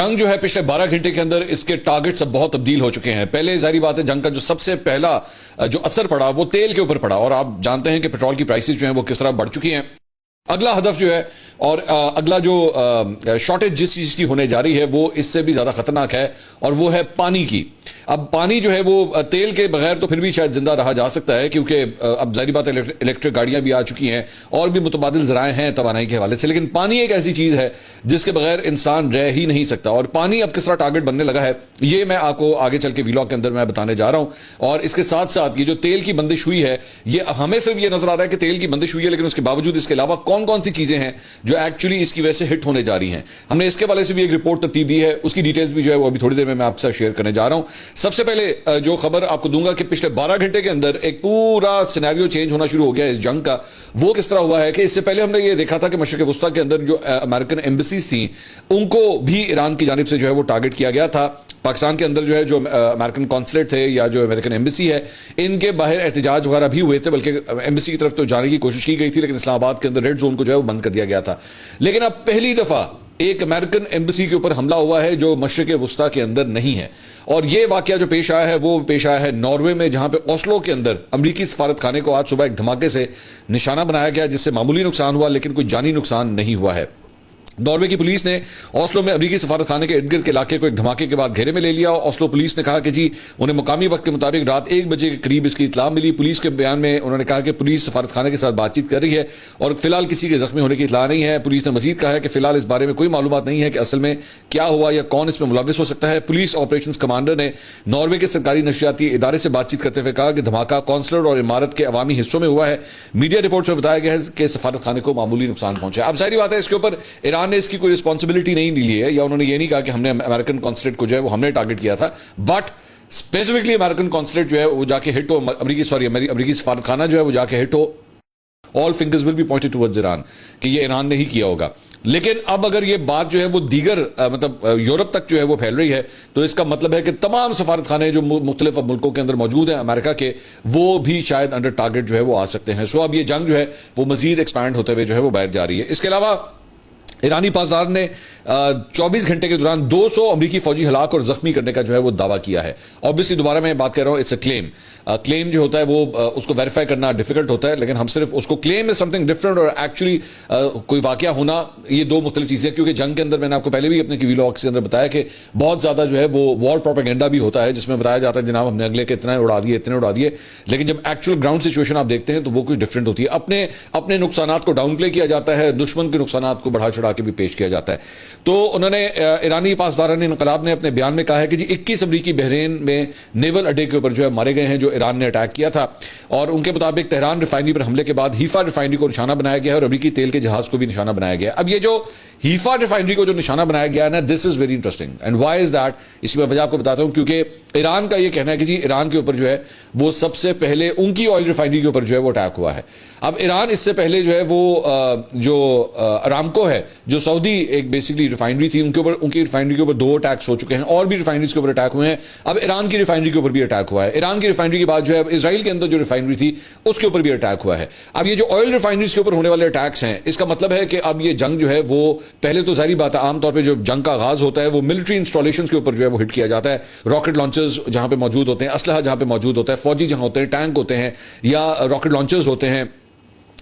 جنگ جو ہے پچھلے 12 گھنٹے کے اندر اس کے ٹارگٹ اب بہت تبدیل ہو چکے ہیں. پہلے ظاہری بات ہے جنگ کا جو سب سے پہلا جو اثر پڑا وہ تیل کے اوپر پڑا, اور آپ جانتے ہیں کہ پیٹرول کی پرائسز جو ہیں وہ کس طرح بڑھ چکی ہیں. اگلا ہدف جو ہے اور اگلا جو شارٹیج جس چیز کی ہونے جا رہی ہے وہ اس سے بھی زیادہ خطرناک ہے, اور وہ ہے پانی کی. اب پانی جو ہے وہ تیل کے بغیر تو پھر بھی شاید زندہ رہا جا سکتا ہے, کیونکہ اب ظاہری بات ہے الیکٹرک گاڑیاں بھی آ چکی ہیں اور بھی متبادل ذرائع ہیں توانائی کے حوالے سے, لیکن پانی ایک ایسی چیز ہے جس کے بغیر انسان رہ ہی نہیں سکتا. اور پانی اب کس طرح ٹارگٹ بننے لگا ہے یہ میں آپ کو آگے چل کے ویلاگ کے اندر میں بتانے جا رہا ہوں. اور اس کے ساتھ ساتھ یہ جو تیل کی بندش ہوئی ہے, یہ ہمیں صرف یہ نظر آ رہا ہے کہ تیل کی بندش ہوئی ہے, لیکن اس کے باوجود اس کے علاوہ کون کون سی چیزیں ہیں جو ایکچولی اس کی وجہ سے ہٹ ہونے جا رہی ہیں. ہم نے اس کے والے سے بھی ایک رپورٹ ترتیب دی ہے, اس کی ڈیٹیلز بھی جو ہے وہ ابھی تھوڑی دیر میں آپ کے ساتھ شیئر کرنے جا رہا ہوں. سب سے پہلے جو خبر آپ کو دوں گا کہ پچھلے 12 گھنٹے کے اندر ایک پورا سینیریو چینج ہونا شروع ہو گیا ہے اس جنگ کا. وہ کس طرح ہوا ہے کہ اس سے پہلے ہم نے یہ دیکھا تھا کہ مشرق وسطیٰ کے اندر جو امریکن ایمبیسیز تھیں ان کو بھی ایران کی جانب سے جو ہے وہ ٹارگٹ کیا گیا تھا. پاکستان کے اندر جو ہے جو امریکن کانسلیٹ تھے یا جو امریکن ایمبیسی ہے ان کے باہر احتجاج وغیرہ بھی ہوئے تھے, بلکہ ایمبیسی کی طرف تو جانے کی کوشش کی گئی تھی, لیکن اسلام آباد کے اندر ریڈ زون کو جو ہے وہ بند کر دیا گیا تھا. لیکن اب پہلی دفعہ ایک امریکن ایمبیسی کے اوپر حملہ ہوا ہے جو مشرق وسطیٰ کے اندر نہیں ہے, اور یہ واقعہ جو پیش آیا ہے وہ پیش آیا ہے ناروے میں, جہاں پہ اوسلو کے اندر امریکی سفارت خانے کو آج صبح ایک دھماکے سے نشانہ بنایا گیا, جس سے معمولی نقصان ہوا لیکن کوئی جانی نقصان نہیں ہوا ہے. ناروے کی پولیس نے اوسلو میں امریکی سفارت خانے کے ارد گرد کے علاقے کو ایک دھماکے کے بعد گھیرے میں لے لیا. اوسلو پولیس نے کہا کہ جی انہیں مقامی وقت کے مطابق رات 1 بجے کے قریب اس کی اطلاع ملی. پولیس کے بیان میں انہوں نے کہا کہ پولیس سفارت خانے کے ساتھ بات چیت کر رہی ہے اور فی الحال کسی کے زخمی ہونے کی اطلاع نہیں ہے. پولیس نے مزید کہا ہے کہ فی الحال اس بارے میں کوئی معلومات نہیں ہے کہ اصل میں کیا ہوا یا کون اس میں ملوث ہو سکتا ہے. پولیس آپریشنز کمانڈر نے ناروے کے سرکاری نشریاتی ادارے سے بات چیت کرتے ہوئے کہا کہ دھماکہ کونسلر اور عمارت کے عوامی حصوں میں ہوا ہے. میڈیا رپورٹ میں بتایا گیا ہے کہ سفارت خانے کو معمولی نقصان پہنچا. اب ظاہری بات ہے اس کے اوپر ایران نے اس کی کوئی رسپانسبلٹی نہیں لی ہے, یا انہوں نے یہ نہیں کہا کہ ہم نے امریکن کانسلیٹ کو جو ہے وہ ہم نے ٹارگٹ کیا تھا, بٹ اسپیسیفکلی امریکن کانسلیٹ جو ہے وہ جا کے ہٹ ہو, امریکی سفارت خانہ جو ہے وہ جا کے ہٹ ہو. All fingers will be pointed towards Iran کہ یہ ایران نے ہی کیا ہوگا. لیکن اب اگر یہ بات جو ہے وہ دیگر مطلب یورپ تک جو ہے وہ پھیل رہی ہے تو اس کا مطلب ہے کہ تمام سفارت خانے جو مختلف ملکوں کے اندر موجود ہیں امریکہ کے, وہ بھی شاید انڈر ٹارگٹ جو ہے وہ آ سکتے ہیں. سو اب یہ جنگ جو ہے وہ مزید ایکسپینڈ ہوتے ہوئے جو ہے وہ باہر جا رہی ہے. اس کے علاوہ ایرانی پاسدار نے 24 گھنٹے کے دوران 200 امریکی فوجی ہلاک اور زخمی کرنے کا جو ہے وہ دعویٰ کیا ہے. obviously دوبارہ میں بات کر رہا ہوں, اٹس اے کلیم جو ہوتا ہے وہ اس کو ویریفائی کرنا ڈیفیکلٹ ہوتا ہے, لیکن ہم صرف اس کو کلیم از سم تھنگ ڈفرنٹ اور ایکچولی کوئی واقعہ ہونا, یہ دو مختلف چیزیں ہیں. کیونکہ جنگ کے اندر میں نے آپ کو پہلے بھی اپنے ویلاگس کے اندر بتایا کہ بہت زیادہ جو ہے وہ وار پروپیگنڈا بھی ہوتا ہے, جس میں بتایا جاتا ہے جناب ہم نے اگلے کے اتنے اڑا دیے, لیکن جب ایکچوئل گراؤنڈ سچویشن آپ دیکھتے ہیں تو وہ کچھ ڈفرنٹ ہوتی ہے. اپنے نقصانات کو ڈاؤن پلے کیا جاتا ہے, دشمن کے نقصانات کو بڑھا چڑھا کے بھی پیش کیا جاتا ہے. تو انہوں نے ایرانی پاسداران انقلاب نے اپنے بیان میں کہا ہے کہ جی 21 امریکی بحرین میں نیول اڈے کے اوپر جو ہے مارے گئے ہیں جو ایران نے اٹیک کیا تھا, اور ان کے مطابق تہران ریفائنری پر حملے کے بعد ہیفا ریفائنری کو نشانہ بنایا گیا ہے اور امریکی تیل کے جہاز کو بھی نشانہ بنایا گیا ہے. اب یہ جو ہیفا ریفائنری کو جو نشانہ بنایا گیا ہے نا, this is very interesting and why is that, اس کی میں وجہ آپ کو بتاتا ہوں. کیونکہ ایران کا یہ کہنا ہے کہ جی ایران کے اوپر جو ہے وہ سب سے پہلے ان کی آئل ریفائنری کے اوپر جو ہے وہ اٹیک ہوا ہے. اب ایران اس سے پہلے جو ہے وہ جو ارامکو ہے جو سعودی ایک بیسکلی ریفائنری تھی, ان کی ریفائنری کے اوپر 2 اٹیکس ہو چکے ہیں, اور بھی ریفائنریز کے اوپر اٹیک ہوئے ہیں. اب ایران کی ریفائنری کے اوپر بھی اٹیک ہوا ہے. ایران کی ریفائنری کے بعد جو ہے اسرائیل کے اندر جو ریفائنری تھی اس کے اوپر بھی اٹیک ہوا ہے. اب یہ جو آئل ریفائنریز کے اوپر ہونے والے اٹیکس ہیں, اس کا مطلب ہے کہ اب یہ جنگ جو ہے وہ پہلے تو ظاہری بات ہے عام طور پہ جو جنگ کا آغاز ہوتا ہے وہ ملٹری انسٹالیشنز کے اوپر جو ہے وہ ہٹ کیا جاتا ہے. راکٹ لانچرز جہاں پہ موجود ہوتے ہیں, اسلحہ جہاں پہ موجود ہوتا ہے, فوجی جہاں ہوتے ہیں, ٹینک ہوتے ہیں یا راکٹ لانچرز ہوتے ہیں,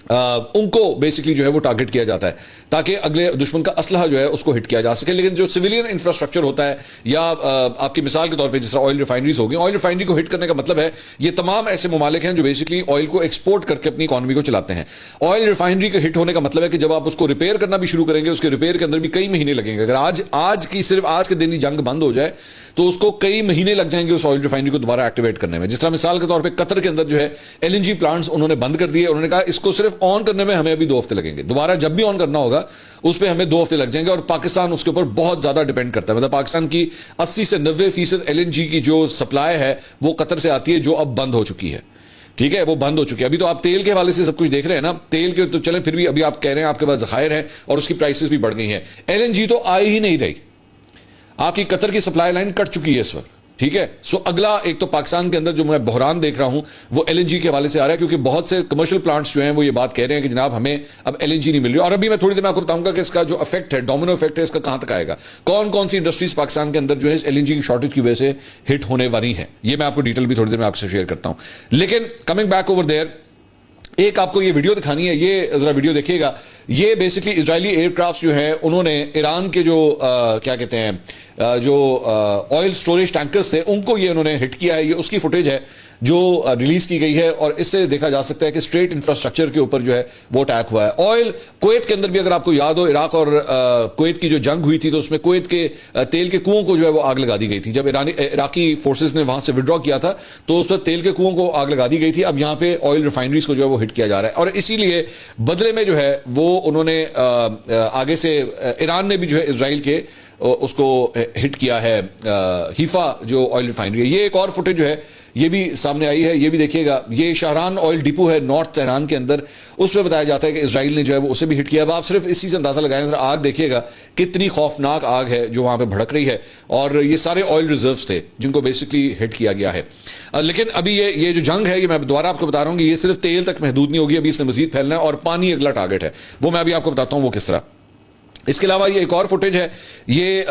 ان کو بیسکلی جو ہے وہ ٹارگٹ کیا جاتا ہے تاکہ اگلے دشمن کا اسلحہ جو ہے اس کو ہٹ کیا جا سکے. لیکن جو سویلین انفراسٹرکچر ہوتا ہے, یا آپ کی مثال کے طور پہ جس طرح آئل ریفائنریز ہوگی, آئل ریفائنری کو ہٹ کرنے کا مطلب ہے یہ تمام ایسے ممالک ہیں جو بیسکلی آئل کو ایکسپورٹ کر کے اپنی اکانومی کو چلاتے ہیں. آئل ریفائنری کے ہٹ ہونے کا مطلب ہے کہ جب آپ اس کو ریپیئر کرنا بھی شروع کریں گے, اس کے ریپیئر کے اندر بھی کئی مہینے لگیں گے. اگر صرف آج کے دن ہی جنگ بند ہو جائے تو اس کو کئی مہینے لگ جائیں گے اس آئل ریفائنری کو دوبارہ ایکٹیویٹ کرنے میں. جس طرح مثال کے طور پہ قطر کے اندر جو ہے LNG پلانٹس انہوں نے بند کر دیے. انہوں نے کہا اس کو صرف آن کرنے میں ہمیں ابھی 2 ہفتے لگیں گے, دوبارہ جب بھی آن کرنا ہوگا اس پہ ہمیں 2 ہفتے لگ جائیں گے. اور پاکستان اس کے اوپر بہت زیادہ ڈیپینڈ کرتا ہے. مطلب پاکستان کی 80 سے 90% LNG کی جو سپلائی ہے وہ قطر سے آتی ہے, جو اب بند ہو چکی ہے. ٹھیک ہے, وہ بند ہو چکی ہے. ابھی تو آپ تیل کے حوالے سے سب کچھ دیکھ رہے ہیں نا, تیل کے تو چلیں پھر بھی ابھی آپ کہہ رہے ہیں آپ کے پاس ذخائر ہیں اور اس کی پرائسز بھی بڑھ گئی ہیں. LNG تو آئی ہی نہیں رہی, آپ کی قطر کی سپلائی لائن کٹ چکی ہے اس وقت. ٹھیک ہے. سو اگلا ایک تو پاکستان کے اندر جو میں بحران دیکھ رہا ہوں وہ ایل این جی کے حوالے سے آ رہا ہے, کیونکہ بہت سے کمرشل پلانٹس جو ہیں وہ یہ بات کہہ رہے ہیں کہ جناب ہمیں اب ایل این جی نہیں مل رہی. اور ابھی میں تھوڑی دیر میں آپ کو بتاؤں گا کہ اس کا جو افیکٹ ہے, ڈومینو افیکٹ ہے, اس کا کہاں تک آئے گا, کون کون سی انڈسٹریز پاکستان کے اندر جو ہے ایل این جی کی شارٹیج کی وجہ سے ہٹ ہونے والی ہیں. یہ میں آپ کو ڈیٹیل بھی تھوڑی دیر میں آپ سے شیئر کرتا ہوں. لیکن کمنگ بیک اوور دیر, ایک آپ کو یہ ویڈیو دکھانی ہے, یہ ذرا ویڈیو دیکھیے گا. یہ بیسکلی اسرائیلی ایئر کرافٹ جو ہیں انہوں نے ایران کے جو کیا کہتے ہیں جو آئل سٹوریج ٹینکرز تھے ان کو یہ انہوں نے ہٹ کیا ہے. یہ اس کی فوٹیج ہے جو ریلیز کی گئی ہے, اور اس سے دیکھا جا سکتا ہے کہ اسٹریٹ انفراسٹرکچر کے اوپر جو ہے وہ اٹیک ہوا ہے. آئل کویت کے اندر بھی اگر آپ کو یاد ہو, عراق اور کویت کی جو جنگ ہوئی تھی تو اس میں کویت کے تیل کے کنوؤں کو جو ہے وہ آگ لگا دی گئی تھی. جب عراقی فورسز نے وہاں سے وڈرا کیا تھا تو اس وقت تیل کے کنوؤں کو آگ لگا دی گئی تھی. اب یہاں پہ آئل ریفائنریز کو جو ہے وہ ہٹ کیا جا رہا ہے, اور اسی لیے بدلے میں جو ہے وہ انہوں نے آگے سے ایران نے بھی جو ہے اسرائیل کے اس کو ہٹ کیا ہے, ہیفا جو آئل ریفائنری ہے. یہ ایک اور فوٹیج جو ہے یہ بھی سامنے آئی ہے, یہ بھی دیکھیے گا. یہ شاہران آئل ڈپو ہے نارتھ تہران کے اندر, اس میں بتایا جاتا ہے کہ اسرائیل نے جو ہے وہ اسے بھی ہٹ کیا. اب آپ صرف اسی سے اندازہ لگائیں, ذرا آگ دیکھیے گا کتنی خوفناک آگ ہے جو وہاں پہ بھڑک رہی ہے, اور یہ سارے آئل ریزروز تھے جن کو بیسکلی ہٹ کیا گیا ہے. لیکن ابھی یہ جو جنگ ہے یہ میں دوبارہ آپ کو بتا رہا ہوں کہ یہ صرف تیل تک محدود نہیں ہوگی, ابھی اس نے مزید پھیلنا ہے, اور پانی اگلا ٹارگٹ ہے, وہ میں ابھی آپ کو بتاتا ہوں وہ کس طرح. اس کے علاوہ یہ ایک اور فوٹیج ہے, یہ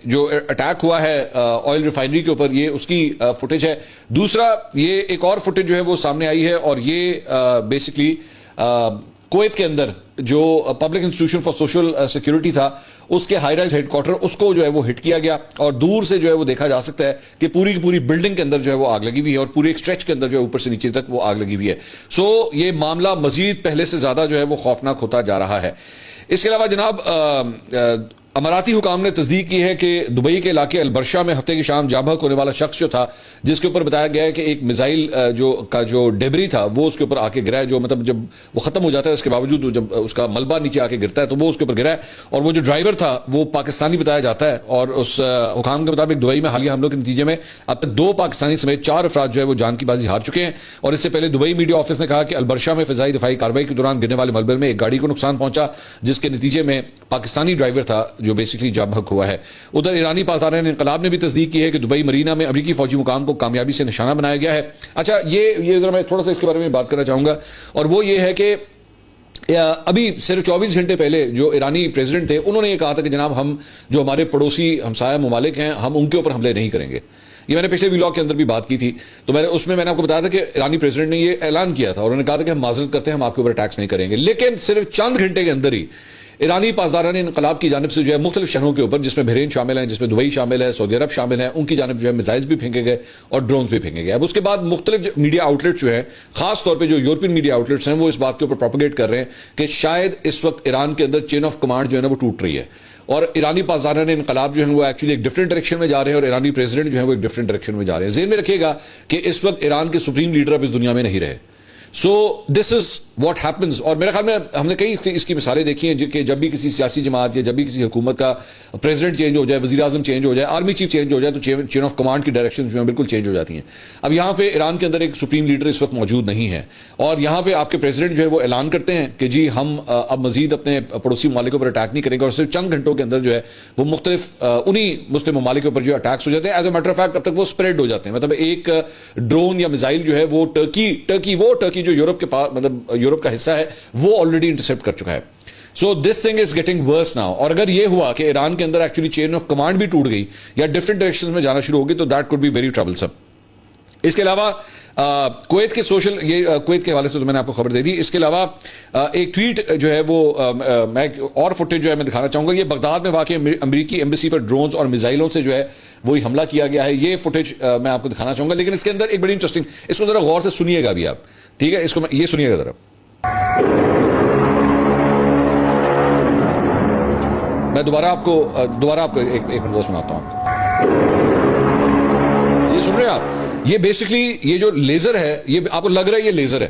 جو اٹیک ہوا ہے آئل ریفائنری کے اوپر, یہ اس کی فوٹیج ہے. دوسرا یہ ایک اور فوٹیج جو ہے وہ سامنے آئی ہے, اور یہ بیسکلی کویت کے اندر جو public institution for social security تھا اس کے ہائی رائز ہیڈ کوارٹر, اس کو جو ہے وہ ہٹ کیا گیا, اور دور سے جو ہے وہ دیکھا جا سکتا ہے کہ پوری کی پوری بلڈنگ کے اندر جو ہے وہ آگ لگی ہوئی ہے, اور پورے ایک اسٹریچ کے اندر جو ہے اوپر سے نیچے تک وہ آگ لگی ہوئی ہے. سو یہ معاملہ مزید پہلے سے زیادہ جو ہے وہ خوفناک ہوتا جا رہا ہے. اس کے علاوہ جناب اماراتی حکام نے تصدیق کی ہے کہ دبئی کے علاقے البرشا میں ہفتے کی شام جاں بحق ہونے والا شخص جو تھا, جس کے اوپر بتایا گیا ہے کہ ایک میزائل جو ڈیبری تھا وہ اس کے اوپر آ کے گرا ہے, جو مطلب جب وہ ختم ہو جاتا ہے اس کے باوجود جب اس کا ملبہ نیچے آ کے گرتا ہے تو وہ اس کے اوپر گرا ہے, اور وہ جو ڈرائیور تھا وہ پاکستانی بتایا جاتا ہے. اور اس حکام کے مطابق دبئی میں حالیہ حملوں کے نتیجے میں اب تک 2 پاکستانی سمیت 4 افراد جو ہے وہ جان کی بازی ہار چکے ہیں. اور اس سے پہلے دبئی میڈیا آفس نے کہا کہ البرشا میں فضائی دفاعی کارروائی کے دوران گرنے والے ملبے میں ایک گاڑی کو نقصان پہنچا, جس کے نتیجے میں پاکستانی ڈرائیور تھا جو بیسکلی جاں بحق ہوا ہے. ادھر ایرانی پاسداران انقلاب نے بھی تصدیق کی ہے کہ دبئی مرینا میں امریکی فوجی مقام کو کامیابی سے نشانہ بنایا گیا ہے. اچھا یہ ذرا میں تھوڑا سا اس کے بارے میں بات کرنا چاہوں گا, اور وہ یہ ہے کہ ابھی صرف 24 گھنٹے پہلے جو ایرانی پریزیڈنٹ تھے انہوں نے یہ کہا تھا کہ جناب ہم جو ہمارے پڑوسی ہمسایہ ممالک ہیں ہم ان کے اوپر حملے نہیں کریں گے. یہ میں نے پچھلے ویلاگ کے اندر بھی بات کی تھی, تو اس میں نے آپ کو بتایا تھا کہ ایرانی پریزیڈنٹ نے یہ اعلان کیا تھا, اور انہوں نے کہا تھا کہ ہم معذرت کرتے ہیں, ہم آپ کے اوپر ٹیکس نہیں کریں گے. لیکن صرف چند گھنٹے کے اندر ہی ایرانی پاسداران انقلاب کی جانب سے جو ہے مختلف شہروں کے اوپر, جس میں بحرین شامل ہیں, جس میں دبئی شامل ہے, سعودی عرب شامل ہیں, ان کی جانب جو ہے میزائلز بھی پھینکے گئے اور ڈرونز بھی پھینکے گئے. اب اس کے بعد مختلف میڈیا آؤٹلیٹس جو ہیں, خاص طور پہ جو یورپین میڈیا آؤٹلیٹس ہیں, وہ اس بات کے اوپر پروپیگیٹ کر رہے ہیں کہ شاید اس وقت ایران کے اندر چین آف کمانڈ جو ہے نا وہ ٹوٹ رہی ہے, اور ایرانی پاسداران انقلاب جو ہیں وہ ایکچولی ایک ڈفرینٹ ڈائریکشن میں جا رہے ہیں, اور ایرانی پریزیڈنٹ جو ہیں وہ ایک ڈفرینٹ ڈائریکشن میں جا رہے ہیں. ذہن میں رکھیے گا کہ اس وقت ایران کے سپریم لیڈر اب اس دنیا میں نہیں رہے. سو دس از واٹ ہیپنز. اور میرے خیال میں ہم نے کئی اس کی مثالیں دیکھی ہیں کہ جب بھی کسی سیاسی جماعت یا جب بھی کسی حکومت کا پریزیڈنٹ چینج ہو جائے, وزیر اعظم چینج ہو جائے, آرمی چیف چینج ہو جائے, تو چین آف کمانڈ کی ڈائریکشن جو ہیں بالکل چینج ہو جاتی ہیں. اب یہاں پہ ایران کے اندر ایک سپریم لیڈر اس وقت موجود نہیں ہے, اور یہاں پہ آپ کے پریزیڈنٹ جو ہے وہ اعلان کرتے ہیں کہ جی ہم اب مزید اپنے پڑوسی ممالکوں پر اٹیک نہیں کریں گے, اور صرف چند گھنٹوں کے اندر جو ہے وہ مختلف انہی مسلم ممالکوں پر جو اٹیکس ہو جاتے ہیں. As a matter of fact اب تک وہ اسپریڈ ہو جاتے ہیں, مطلب ایک ڈرون یا میزائل جو ہے وہ ٹرکی جو یورپ کے پاس مطلب یورپ کا حصہ ہے وہ آلریڈی انٹرسپٹ کر چکا ہے. So this thing is getting worse now. اور اگر یہ ہوا کہ ایران کے اندر ایکچولی چین آف کمانڈ بھی ٹوٹ گئی یا ڈفرنٹ ڈائریکشن میں جانا شروع ہوگی, تو دیٹ کوڈ بی ویری ٹربلسم. اس کے علاوہ کویت کے کویت کے حوالے سے تو میں نے آپ کو خبر دے دی. اس کے علاوہ ایک ٹویٹ جو ہے وہ میں اور فوٹیج جو ہے میں دکھانا چاہوں گا. یہ بغداد میں واقع امریکی ایمبیسی پر ڈرونز اور میزائلوں سے جو ہے وہی حملہ کیا گیا ہے. یہ فوٹیج میں آپ کو دکھانا چاہوں گا, لیکن اس کے اندر ایک بڑی انٹرسٹنگ, اس کو ذرا غور سے سنیے گا بھی آپ, ٹھیک ہے؟ اس کو یہ سنیے گا ذرا. میں دوبارہ آپ کو ایک منٹ سناتا ہوں. یہ سن رہے ہیں آپ؟ یہ بیسکلی یہ جو لیزر ہے, یہ آپ کو لگ رہا ہے یہ لیزر ہے,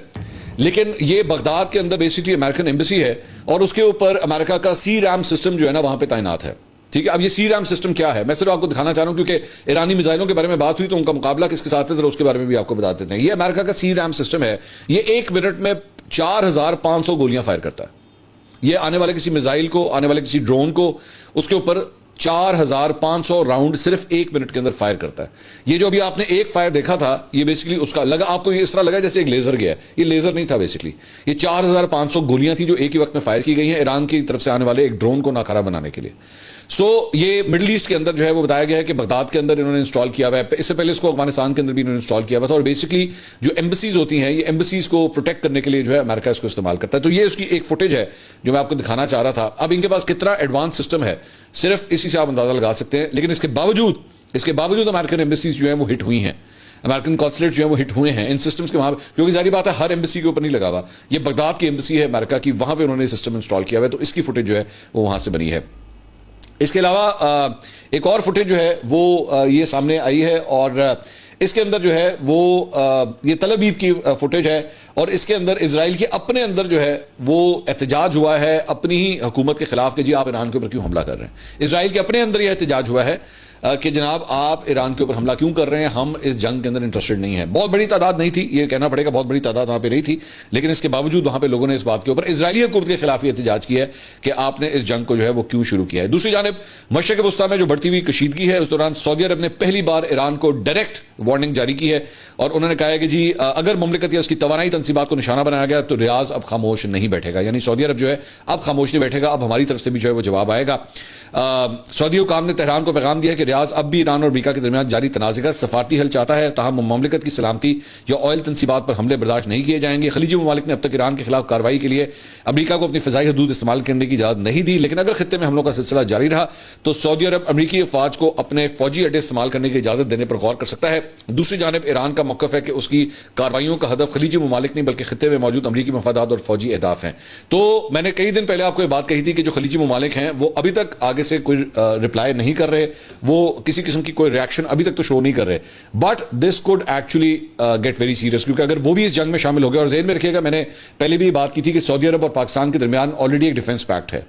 لیکن یہ بغداد کے اندر بیسکلی امریکن ایمبیسی ہے, اور اس کے اوپر امریکہ کا سی ریم سسٹم جو ہے نا وہاں پہ تعینات ہے. ٹھیک ہے, اب یہ سی ریم سسٹم کیا ہے میں صرف آپ کو دکھانا چاہ رہا ہوں, کیونکہ ایرانی میزائلوں کے بارے میں بات ہوئی تو ان کا مقابلہ کس کے ساتھ ہے, ذرا اس کے بارے میں بھی آپ کو بتا دیتے ہیں. یہ امریکہ کا سی ریم سسٹم ہے, یہ 1 منٹ میں 4500 گولیاں فائر کرتا ہے. یہ آنے والے کسی میزائل کو, آنے والے کسی ڈرون کو اس کے اوپر 4500 راؤنڈ صرف 1 منٹ کے اندر فائر کرتا ہے. یہ جو ابھی آپ نے ایک فائر دیکھا تھا, یہ بیسکلی اس کا لگا, آپ کو اس طرح لگا جیسے ایک لیزر گیا ہے. یہ لیزر نہیں تھا, بیسکلی یہ 4500 گولیاں تھیں جو ایک ہی وقت میں فائر کی گئی ہیں ایران کی طرف سے آنے والے ایک ڈرون کو ناکارہ بنانے کے لیے. یہ مڈل ایسٹ کے اندر جو ہے وہ بتایا گیا ہے کہ بغداد کے اندر انہوں نے انسٹال کیا ہوا ہے. اس سے پہلے اس کو افغانستان کے اندر بھی انہوں نے انسٹال کیا ہوا تھا, اور بیسکلی جو ایمبسیز ہوتی ہیں, یہ ایمبسیز کو پروٹیکٹ کرنے کے لیے جو ہے امریکہ اس کو استعمال کرتا ہے. تو یہ اس کی ایک فوٹیج ہے جو میں آپ کو دکھانا چاہ رہا تھا. اب ان کے پاس کتنا ایڈوانس سسٹم ہے صرف اسی سے آپ اندازہ لگا سکتے ہیں. لیکن اس کے باوجود امریکن ایمبسیز جو ہیں وہ ہٹ ہوئی ہیں, امریکن کونسلیٹ جو ہیں وہ ہٹ ہوئے ہیں ان سسٹمز کے وہاں, کیونکہ ظاہری بات ہے ہر ایمبسی کے اوپر نہیں لگا ہوا. یہ بغداد کی ایمبسی ہے امریکہ کی, وہاں پہ انہوں نے سسٹم انسٹال کیا ہوا ہے, تو اس کی فوٹیج جو ہے وہ وہاں سے بنی ہے. اس کے علاوہ ایک اور فوٹیج جو ہے وہ یہ سامنے آئی ہے, اور اس کے اندر جو ہے وہ یہ تل ابیب کی فوٹیج ہے, اور اس کے اندر اسرائیل کے اپنے اندر جو ہے وہ احتجاج ہوا ہے اپنی ہی حکومت کے خلاف کہ جی آپ ایران کے اوپر کیوں حملہ کر رہے ہیں. اسرائیل کے اپنے اندر یہ احتجاج ہوا ہے کہ جناب آپ ایران کے اوپر حملہ کیوں کر رہے ہیں, ہم اس جنگ کے اندر انٹرسٹڈ نہیں ہیں. بہت بڑی تعداد نہیں تھی, یہ کہنا پڑے گا, بہت بڑی تعداد وہاں پہ نہیں تھی, لیکن اس کے باوجود وہاں پہ لوگوں نے اس بات کے اوپر اسرائیلی حکومت کے خلاف یہ احتجاج کیا ہے کہ آپ نے اس جنگ کو جو ہے وہ کیوں شروع کیا ہے. دوسری جانب مشرق وسطیٰ میں جو بڑھتی ہوئی کشیدگی ہے, اس دوران سعودی عرب نے پہلی بار ایران کو ڈائریکٹ وارننگ جاری کی ہے, اور انہوں نے کہا ہے کہ جی اگر مملکت یا اس کی توانائی تنصیبات کو نشانہ بنایا گیا تو ریاض اب خاموش نہیں بیٹھے گا. یعنی سعودی عرب جو ہے اب خاموش نہیں بیٹھے گا, اب ہماری طرف سے بھی جو ہے وہ جواب آئے گا. سعودی حکام نے تہران کو پیغام دیا ہے کہ ریاض اب بھی ایران اور امریکہ کے درمیان جاری تنازع کا سفارتی حل چاہتا ہے, تاہم مملکت کی سلامتی یا آئل تنصیبات پر حملے برداشت نہیں کیے جائیں گے. خلیجی ممالک نے اب تک ایران کے خلاف کارروائی کے لیے امریکہ کو اپنی فضائی حدود استعمال کرنے کی اجازت نہیں دی, لیکن اگر خطے میں حملوں کا سلسلہ جاری رہا تو سعودی عرب امریکی افواج کو اپنے فوجی اڈے استعمال کرنے کی اجازت دینے پر غور کر سکتا ہے. دوسری جانب ایران کا موقف ہے کہ اس کی کارروائیوں کا ہدف خلیجی ممالک نہیں بلکہ خطے میں موجود امریکی مفادات اور فوجی اہداف ہیں. تو میں نے کئی دن پہلے آپ کو یہ بات کہی تھی کہ جو خلیجی ممالک ہیں وہ ابھی تک آگے سے کوئی رپلائی نہیں کر رہے, وہ کسی قسم کی کوئی ریاکشن ابھی تک تو شو نہیں کر رہے, but this code actually get very serious, کیونکہ اگر وہ بھی اس جنگ میں شامل ہو گئے, اور ذہن میں رکھیے گا میں نے پہلے بھی بات کی تھی کہ سعودی عرب اور پاکستان کے درمیان آلریڈی ایک ڈیفنس پیکٹ ہے,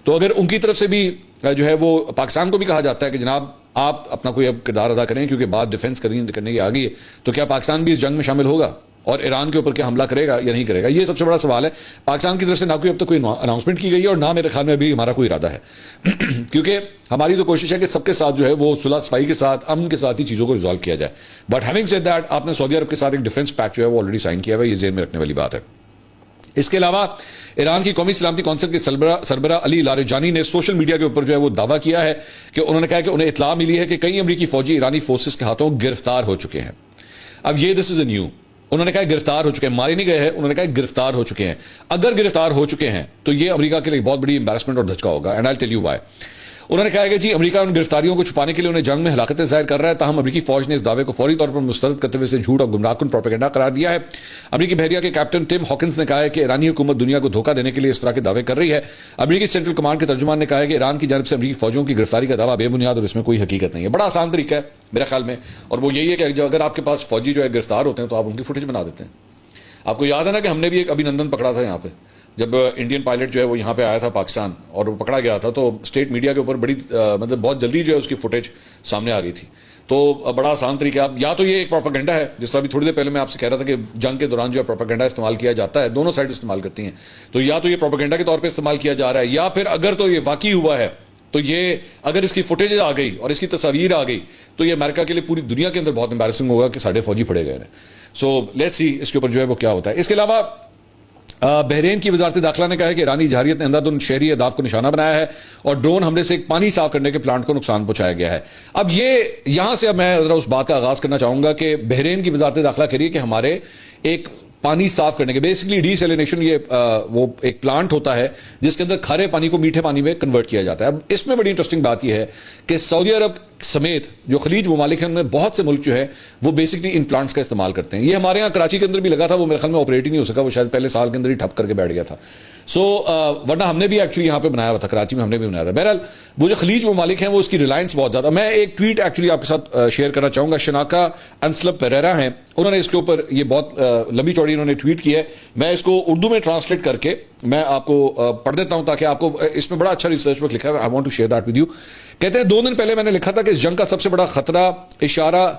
تو اگر ان کی طرف سے بھی جو ہے وہ پاکستان کو بھی کہا جاتا ہے کہ جناب آپ اپنا کوئی اب کردار ادا کریں کیونکہ بات ڈیفنس کرنے کی آ گئی ہے, تو کیا پاکستان بھی اس جنگ میں شامل ہوگا اور ایران کے اوپر کیا حملہ کرے گا یا نہیں کرے گا, یہ سب سے بڑا سوال ہے. پاکستان کی طرف سے نہ کوئی اب تک کوئی اناؤنسمنٹ کی گئی ہے, اور نہ میرے خیال میں ابھی ہمارا کوئی ارادہ ہے کیونکہ ہماری تو کوشش ہے کہ سب کے ساتھ جو ہے وہ صلح صفائی کے ساتھ, امن کے ساتھ ہی چیزوں کو ریزالو کیا جائے. بٹ ہیونگ سیڈ دیٹ, آپ نے سعودی عرب کے ساتھ ایک ڈیفنس پیکٹ جو ہے وہ آلریڈی سائن کیا ہوا ہے, یہ ذہن میں رکھنے والی بات ہے. اس کے علاوہ ایران کی قومی سلامتی کونسل کے سربراہ علی لاریجانی نے سوشل میڈیا کے اوپر جو ہے وہ دعویٰ کیا ہے کہ انہوں نے کہا کہ انہیں اطلاع ملی ہے کہ کئی امریکی فوجی ایرانی فورسز کے ہاتھوں گرفتار ہو چکے ہیں. اب یہ دس از اے نیو, انہوں نے کہا گرفتار ہو چکے ہیں, مارے نہیں گئے ہیں, انہوں نے کہا گرفتار ہو چکے ہیں. اگر گرفتار ہو چکے ہیں تو یہ امریکہ کے لیے بہت بڑی امبیرسمنٹ اور دھچکا ہوگا, and I tell you why. انہوں نے کہا کہ جی امریکہ ان گرفتاریوں کو چھپانے کے لیے انہیں جنگ میں ہلاکتیں ظاہر کر رہا ہے, تاہم امریکی فوج نے اس دعوے کو فوری طور پر مسترد کرتے ہوئے اسے جھوٹ اور گمراہ کن پروپیگنڈا قرار دیا ہے. امریکی بحریہ کے کیپٹن ٹم ہاکنز نے کہا ہے کہ ایرانی حکومت دنیا کو دھوکہ دینے کے لیے اس طرح کے دعوے کر رہی ہے. امریکی سینٹرل کمانڈ کے ترجمان نے کہا ہے کہ ایران کی جانب سے امریکی فوجوں کی گرفتاری کا دعویٰ بے بنیاد اور اس میں کوئی حقیقت نہیں ہے. بڑا آسان طریقہ ہے میرے خیال میں, اور وہ یہی ہے کہ اگر آپ کے پاس فوجی جو ہے گرفتار ہوتے ہیں تو آپ ان کی فوٹیج بنا دیتے ہیں. آپ کو یاد ہے نا کہ ہم نے بھی ایک ابھینندن پکڑا تھا یہاں پہ, جب انڈین پائلٹ جو ہے وہ یہاں پہ آیا تھا پاکستان اور وہ پکڑا گیا تھا, تو اسٹیٹ میڈیا کے اوپر بڑی مطلب بہت جلدی جو ہے اس کی فوٹیج سامنے آ گئی تھی. تو بڑا آسان طریقہ, یا تو یہ ایک پروپیگنڈا ہے, جس طرح بھی تھوڑی دیر پہلے میں آپ سے کہہ رہا تھا کہ جنگ کے دوران جو ہے پروپیگنڈا استعمال کیا جاتا ہے, دونوں سائڈ استعمال کرتی ہیں, تو یا تو یہ پروپیگنڈا کے طور پہ استعمال کیا جا رہا ہے, یا پھر اگر تو یہ واقعی ہوا ہے تو یہ اگر اس کی فوٹیج آ گئی اور اس کی تصاویر آ گئی تو یہ امریکہ کے لیے پوری دنیا کے اندر بہت امبیرسنگ ہوگا کہ ساڑھے فوجی پھڑے گئے ہیں. سو لیٹس سی اس کے اوپر جو ہے وہ کیا ہوتا ہے. اس کے علاوہ بحرین کی وزارت داخلہ نے کہا ہے کہ ایرانی جارحیت نے اندھادھند شہری اہداف کو نشانہ بنایا ہے اور ڈرون حملے سے ایک پانی صاف کرنے کے پلانٹ کو نقصان پہنچایا گیا ہے. اب یہاں سے اب میں ذرا اس بات کا آغاز کرنا چاہوں گا کہ بحرین کی وزارت داخلہ کہہ رہی ہے کہ ہمارے ایک پانی صاف کرنے کے, بیسکلی ڈی سیلینیشن, یہ وہ ایک پلانٹ ہوتا ہے جس کے اندر کھارے پانی کو میٹھے پانی میں کنورٹ کیا جاتا ہے. اب اس میں بڑی انٹرسٹنگ بات یہ ہے کہ سعودی عرب سمیت جو خلیج ممالک ہیں ان میں بہت سے ملک جو ہے وہ بیسکلی ان پلانٹس کا استعمال کرتے ہیں. یہ ہمارے یہاں کراچی کے اندر بھی لگا تھا, وہ میرے خیال میں آپریٹ ہی نہیں ہو سکا, وہ شاید پہلے سال کے اندر ہی ٹھپ کر کے بیٹھ گیا تھا. ورنہ ہم نے بھی ایکچولی یہاں پہ بنایا ہوا تھا, کراچی میں ہم نے بھی بنایا تھا. بہرحال وہ جو خلیج ممالک ہیں وہ اس کی ریلائنس بہت زیادہ. میں ایک ٹویٹ ایکچولی آپ کے ساتھ شیئر کرنا چاہوں گا. شناکا انسلپ پیریرا ہیں, انہوں نے اس کے اوپر یہ بہت لمبی چوڑی انہوں نے ٹویٹ کی ہے. میں اس کو اردو میں ٹرانسلیٹ کر کے میں آپ کو پڑھ دیتا ہوں تاکہ آپ کو اس میں بڑا اچھا ریسرچ ورک لکھا ہے. I want to share that with you. کہتے ہیں 2 دن پہلے میں نے لکھا تھا کہ اس جنگ کا سب سے بڑا خطرناک اشارہ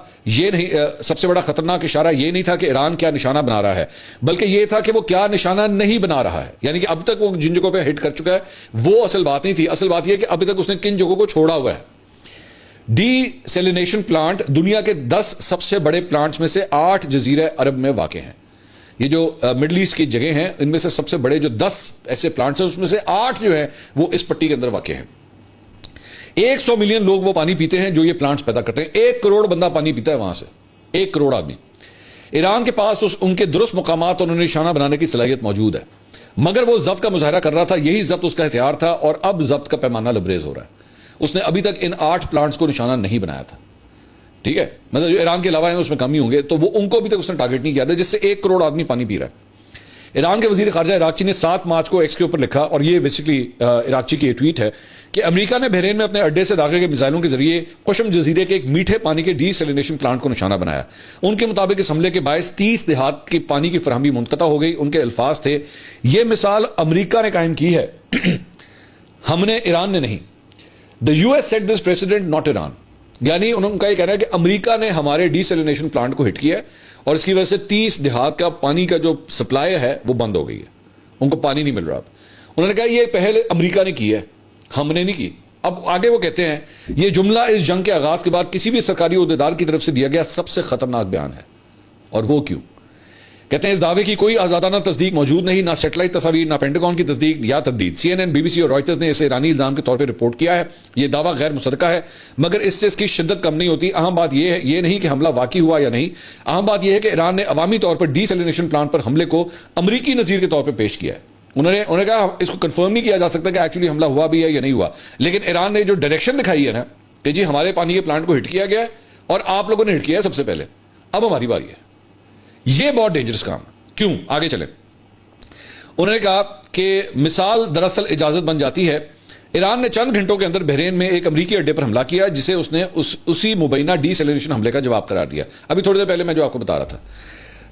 یہ نہیں تھا کہ ایران کیا نشانہ بنا رہا ہے, بلکہ یہ تھا کہ وہ کیا نشانہ نہیں بنا رہا ہے. یعنی کہ اب اب تک وہ جن جگہوں پہ ہٹ کر چکا ہے وہ اصل بات نہیں تھی. اصل بات یہ کہ ابھی تک اس نے کن جگہوں کو چھوڑا ہوا ہے. ڈی سیلینیشن پلانٹ دنیا کے 10 سب سے بڑے پلانٹس میں سے 8 جزیرہ عرب میں واقع ہیں. یہ جو مڈل ایسٹ کی جگہ ہیں ان میں سے سب سے بڑے جو 10 ایسے پلانٹس ہیں اس میں سے 8 جو ہیں وہ اس پٹی کے اندر واقع ہیں. 100 ملین لوگ وہ پانی پیتے ہیں جو یہ پلانٹس پیدا کرتے ہیں. 1 کروڑ بندہ پانی پیتا ہے وہاں سے, 1 کروڑ آدمی. ایران کے پاس ان کے درست مقامات اور انہیں نشانہ بنانے کی صلاحیت موجود ہے, مگر وہ ضبط کا مظاہرہ کر رہا تھا. یہی ضبط اس کا ہتھیار تھا اور اب ضبط کا پیمانہ لبریز ہو رہا ہے. اس نے ابھی تک ان 8 پلانٹس کو نشانہ نہیں بنایا تھا. ٹھیک ہے, مطلب جو ایران کے علاوہ ہیں اس میں کم ہی ہوں گے, تو وہ ان کو ابھی تک اس نے ٹارگیٹ نہیں کیا تھا جس سے 1 کروڑ آدمی پانی پی رہا ہے. ایران کے وزیر خارجہ عراقچی نے 7 مارچ کو ایکس کے اوپر لکھا, اور یہ بیسکلی عراقچی کی ٹویٹ ہے, کہ امریکہ نے بحرین میں اپنے اڈے سے داخلے کے میزائلوں کے ذریعے قشم جزیرے کے ایک میٹھے پانی کے ڈی سیلینیشن پلانٹ کو نشانہ بنایا. ان کے مطابق اس حملے کے باعث 30 دیہات کی پانی کی فراہمی منقطع ہو گئی. ان کے الفاظ تھے, یہ مثال امریکہ نے قائم کی ہے, ہم نے, ایران نے نہیں. The US set this precedent, not Iran. یعنی انہوں کا یہ کہنا ہے کہ امریکہ نے ہمارے ڈی سیلینیشن پلانٹ کو ہٹ کیا ہے اور اس کی وجہ سے 30 دیہات کا پانی کا جو سپلائی ہے وہ بند ہو گئی ہے, ان کو پانی نہیں مل رہا. انہوں نے کہا یہ پہلے امریکہ نے کی ہے, ہم نے نہیں کی. اب آگے وہ کہتے ہیں یہ جملہ اس جنگ کے آغاز کے بعد کسی بھی سرکاری عہدیدار کی طرف سے دیا گیا سب سے خطرناک بیان ہے. اور وہ کیوں؟ کہتے ہیں اس دعوے کی کوئی آزادانہ تصدیق موجود نہیں, نہ سیٹلائٹ تصاویر, نہ پینٹاگون کی تصدیق یا تردید. CNN, BBC اور رائٹرز نے اسے ایرانی الزام کے طور پہ رپورٹ کیا ہے. یہ دعویٰ غیر مصدقہ ہے, مگر اس سے اس کی شدت کم نہیں ہوتی. اہم بات یہ ہے, یہ نہیں کہ حملہ واقع ہوا یا نہیں, اہم بات یہ ہے کہ ایران نے عوامی طور پر ڈی سیلینیشن پلانٹ پر حملے کو امریکی نظیر کے طور پہ پیش کیا ہے. انہوں نے کہا اس کو کنفرم نہیں کیا جا سکتا کہ ایکچولی حملہ ہوا بھی ہے یا نہیں ہوا, لیکن ایران نے جو ڈائریکشن دکھائی ہے نا کہ جی ہمارے پانی کے پلانٹ کو ہٹ کیا گیا ہے اور آپ لوگوں نے ہٹ کیا ہے سب سے پہلے, اب ہماری باری ہے. یہ بہت ڈینجرس کام ہے. کیوں؟ آگے چلیں. انہوں نے کہا کہ مثال دراصل اجازت بن جاتی ہے. ایران نے چند گھنٹوں کے اندر بحرین میں ایک امریکی اڈے پر حملہ کیا جسے اس نے اسی مبینہ ڈی سیلینیشن حملے کا جواب قرار دیا. ابھی تھوڑی دیر پہلے میں جو آپ کو بتا رہا تھا,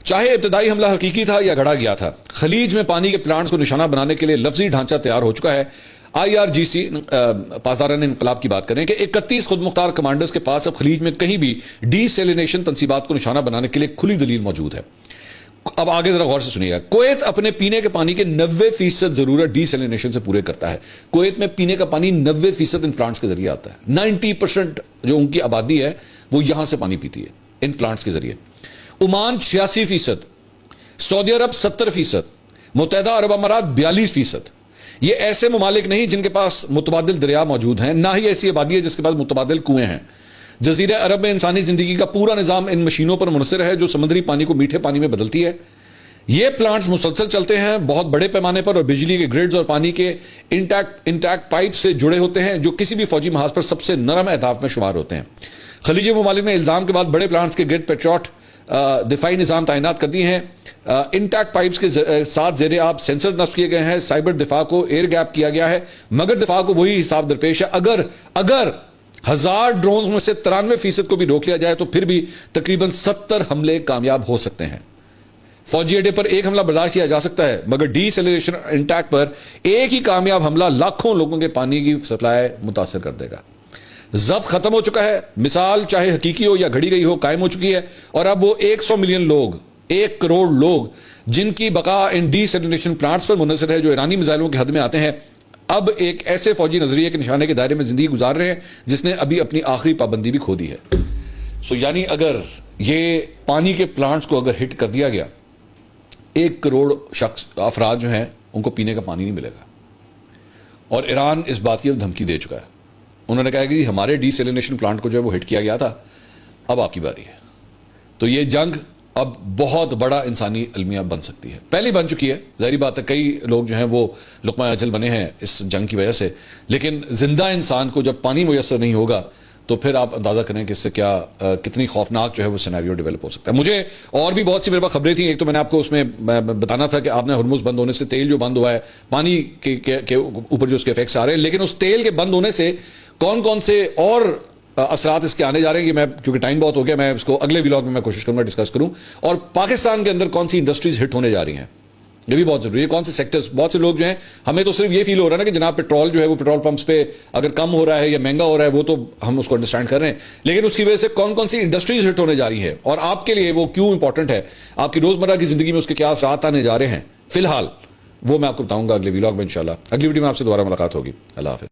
چاہے ابتدائی حملہ حقیقی تھا یا گھڑا گیا تھا, خلیج میں پانی کے پلانٹس کو نشانہ بنانے کے لیے لفظی ڈھانچہ تیار ہو چکا ہے. IRGC پاسداران انقلاب کی بات کریں کہ 31 خود مختار کمانڈرز کے پاس اب خلیج میں کہیں بھی ڈی سیلینیشن تنصیبات کو نشانہ بنانے کے لیے کھلی دلیل موجود ہے. اب آگے ذرا غور سے سنیے گا. کویت اپنے پینے کے پانی کے 90% ضرورت ڈی سیلینیشن سے پورے کرتا ہے. کویت میں پینے کا پانی 90% ان پلانٹس کے ذریعے آتا ہے. 90% جو ان کی آبادی ہے وہ یہاں سے پانی پیتی ہے ان پلانٹس کے ذریعے. عمان 86%, سعودی عرب 70%, متحدہ عرب امارات 42%. یہ ایسے ممالک نہیں جن کے پاس متبادل دریا موجود ہیں, نہ ہی ایسی آبادی ہے جس کے پاس متبادل کنویں ہیں. جزیرہ عرب میں انسانی زندگی کا پورا نظام ان مشینوں پر منحصر ہے جو سمندری پانی کو میٹھے پانی میں بدلتی ہے. یہ پلانٹس مسلسل چلتے ہیں بہت بڑے پیمانے پر اور بجلی کے گریڈز اور پانی کے انٹیکٹ پائپ سے جڑے ہوتے ہیں جو کسی بھی فوجی محاذ پر سب سے نرم اہداف میں شمار ہوتے ہیں. خلیجی ممالک نے الزام کے بعد بڑے پلانٹس کے گرد پیٹریوٹ دفاعی نظام تعینات کر دیے ہیں. انٹیکٹ پائپس کے ساتھ زیر آب سینسر نصب کیے گئے ہیں. سائبر دفاع کو ایئر گیپ کیا گیا ہے, مگر دفاع کو وہی حساب درپیش ہے. اگر 1000 ڈرونز میں سے 93% کو بھی روک لیا جائے تو پھر بھی تقریباً 70 حملے کامیاب ہو سکتے ہیں. فوجی اڈے پر ایک حملہ برداشت کیا جا سکتا ہے, مگر ڈی سیلینیشن انٹیک پر ایک ہی کامیاب حملہ لاکھوں لوگوں کے پانی کی سپلائی متاثر کر دے گا. ضبط ختم ہو چکا ہے. مثال چاہے حقیقی ہو یا گھڑی گئی ہو قائم ہو چکی ہے, اور اب وہ 100 ملین لوگ, 1 کروڑ لوگ جن کی بقا ان ڈی سیلینیشن پلانٹس پر منحصر ہے جو ایرانی میزائلوں کے حد میں آتے ہیں, اب ایک ایسے فوجی نظریے کے نشانے کے دائرے میں زندگی گزار رہے ہیں جس نے ابھی اپنی آخری پابندی بھی کھو دی ہے. یعنی اگر یہ پانی کے پلانٹس کو اگر ہٹ کر دیا گیا, 1 کروڑ شخص افراد جو ہیں ان کو پینے کا پانی نہیں ملے گا. اور ایران اس بات کی اب دھمکی دے چکا ہے. انہوں نے کہا کہ ہمارے ڈی سیلینیشن پلانٹ کو جو ہے وہ ہٹ کیا گیا تھا, اب آپ کی باری ہے. تو یہ جنگ اب بہت بڑا انسانی المیہ بن سکتی ہے. پہلی بن چکی ہے, ظاہری بات ہے کئی لوگ جو ہیں وہ لقمہ اجل بنے ہیں اس جنگ کی وجہ سے, لیکن زندہ انسان کو جب پانی میسر نہیں ہوگا تو پھر آپ اندازہ کریں کہ اس سے کیا کتنی خوفناک جو ہے وہ سینیریو ڈیولپ ہو سکتا ہے. مجھے اور بھی بہت سی میرے پاس خبریں تھیں. ایک تو میں نے آپ کو اس میں بتانا تھا کہ آپ نے ہرمز بند ہونے سے تیل جو بند ہوا ہے, پانی کے اوپر جو اس کے افیکٹس آ رہے ہیں, لیکن اس تیل کے بند ہونے سے کون کون سے اور اثرات اس کے آنے جا رہے ہیں کہ میں, کیونکہ ٹائم بہت ہو گیا, میں اس کو اگلے ولاگ میں کوشش کروں گا ڈسکس کروں. اور پاکستان کے اندر کون سی انڈسٹریز ہٹ ہونے جا رہی ہیں, یہ بھی بہت ضروری ہے. کون سے سیکٹرز, بہت سے لوگ جو ہیں ہمیں تو صرف یہ فیل ہو رہا ہے نا کہ جناب پیٹرول جو ہے وہ پیٹرول پمپس پہ اگر کم ہو رہا ہے یا مہنگا ہو رہا ہے وہ تو ہم اس کو انڈرسٹینڈ کر رہے ہیں, لیکن اس کی وجہ سے کون کون سی انڈسٹریز ہٹ ہونے جا رہی ہے اور آپ کے لیے وہ کیوں امپورٹنٹ ہے, آپ کی روزمرہ کی زندگی میں اس کے کیا اثرات آنے جا رہے ہیں. فی الحال وہ میں آپ کو بتاؤں گا اگلے ویلاگ میں انشاءاللہ. اگلی ویڈیو میں آپ سے دوبارہ ملاقات ہوگی. اللہ حافظ.